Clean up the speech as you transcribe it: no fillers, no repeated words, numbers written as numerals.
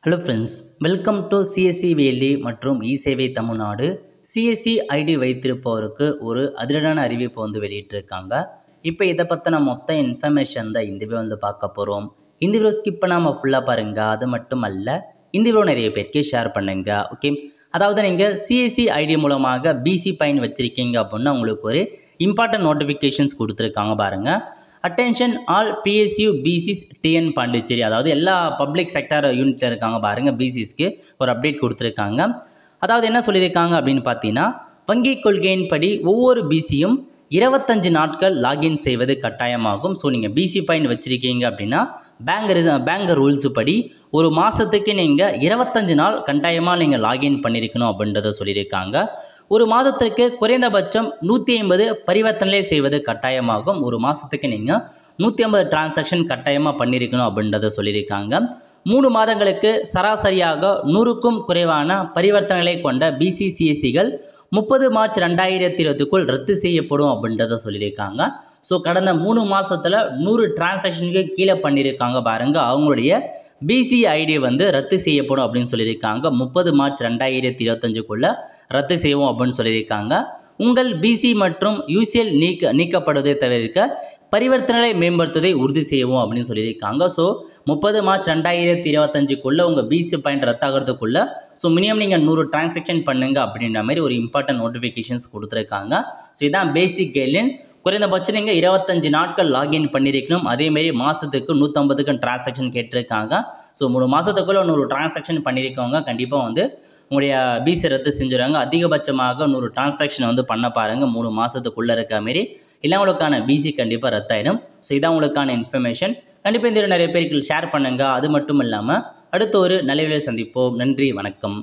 Hello friends, welcome to CSC வேலி மற்றும் இசேவை தமிழ்நாடு. சிஎஸ்சி ஐடி வைத்திருப்பவருக்கு ஒரு அதிரடியான அறிவிப்பு வெளியிட்டிருக்காங்க. இப்போ இதை பற்றின மொத்த இன்ஃபர்மேஷன் தான் இந்த வீடியோ பார்க்க போகிறோம். இந்த வீடியோ ஸ்கிப் பண்ணாமல் ஃபுல்லாக பாருங்கள். அது மட்டும் அல்ல, இந்த வீடியோ நிறைய பேருக்கு ஷேர் பண்ணுங்க. ஓகே, அதாவது நீங்கள் சிஎஸ்சி ஐடி மூலமாக பிசி பயன் வச்சுருக்கீங்க அப்படின்னா உங்களுக்கு ஒரு இம்பார்ட்டன்ட் நோட்டிஃபிகேஷன்ஸ் கொடுத்துருக்காங்க பாருங்கள். Attention all PSU PCs TN Pondicherry, அதாவது எல்லா பப்ளிக் செக்டர் யூனிட்டில் இருக்காங்க பாருங்கள். பிசிஸ்க்கு ஒரு அப்டேட் கொடுத்துருக்காங்க. அதாவது என்ன சொல்லியிருக்காங்க அப்படின்னு பார்த்தீங்கன்னா, வங்கி கொள்கையின்படி ஒவ்வொரு பிசியும் 25 நாட்கள் லாகின் செய்வது கட்டாயமாகும். ஸோ நீங்கள் பிசி பாயிண்ட் வச்சுருக்கீங்க அப்படின்னா பேங்க் ரூல்ஸு படி ஒரு மாதத்துக்கு நீங்கள் 25 நாள் கட்டாயமாக நீங்கள் லாகின் பண்ணியிருக்கணும் அப்படின்றத சொல்லியிருக்காங்க. ஒரு மாதத்திற்கு குறைந்தபட்சம் 150 பரிவர்த்தனை செய்வது கட்டாயமாகும். ஒரு மாதத்துக்கு நீங்கள் 150 டிரான்சாக்ஷன் கட்டாயமாக பண்ணியிருக்கணும் அப்படின்றத சொல்லியிருக்காங்க. 3 மாதங்களுக்கு சராசரியாக 100க்கும் குறைவான பரிவர்த்தனைகளை கொண்ட பிசிசிஎஸ்சிகள் 30 மார்ச் 2020க்குள் ரத்து செய்யப்படும் அப்படின்றத சொல்லியிருக்காங்க. ஸோ கடந்த 3 மாதத்தில் 100 டிரான்சாக்ஷனுக்கு கீழே பண்ணியிருக்காங்க பாருங்க, அவங்களுடைய பிசி ஐடி ரத்து செய்யப்படும் அப்படின்னு சொல்லியிருக்காங்க. 30 மார்ச் 2025க்குள்ளே ரத்து செய்வோம் அப்படின்னு சொல்லியிருக்காங்க. உங்கள் பிசி மற்றும் யூசிஎல் நீக்கப்படுவதை தவிர்க்க பரிவர்த்தனைகளை மேம்படுத்துவதை உறுதி செய்வோம் அப்படின்னு சொல்லியிருக்காங்க. ஸோ 30 மார்ச் 2025க்குள்ளே உங்கள் பிசி பாயிண்ட் ரத்தாகிறதுக்குள்ளே ஸோ மினிமம் நீங்கள் 100 டிரான்சாக்ஷன் பண்ணுங்க அப்படின்ற மாதிரி ஒரு இம்பார்ட்டன்ட் நோட்டிஃபிகேஷன்ஸ் கொடுத்துருக்காங்க. ஸோ இதான் பேசிக் கைட்லைன். குறைந்தபட்சம் நீங்கள் 25 நாட்கள் லாகின் பண்ணியிருக்கணும். அதேமாரி மாதத்துக்கு 150க்கு டிரான்சாக்ஷன் கேட்டிருக்காங்க. ஸோ 3 மாதத்துக்குள்ளே 100 டிரான்சாக்ஷன் பண்ணியிருக்கவங்க கண்டிப்பாக உங்களுடைய பிசி ரத்து செஞ்சுருவாங்க. அதிகபட்சமாக 100 டிரான்சாக்ஷன் பண்ண பாருங்கள் 3 மாதத்துக்குள்ளே இருக்க மாரி, இல்லை உங்களுக்கான பிசி கண்டிப்பாக ரத்தாயிடும். ஸோ இதான் உங்களுக்கான இன்ஃபர்மேஷன். கண்டிப்பாக இந்த நிறைய பேருக்கு ஷேர் பண்ணுங்கள். அது மட்டும் இல்லாமல் அடுத்த ஒரு நல்ல வீடியோவில் சந்திப்போம். நன்றி, வணக்கம்.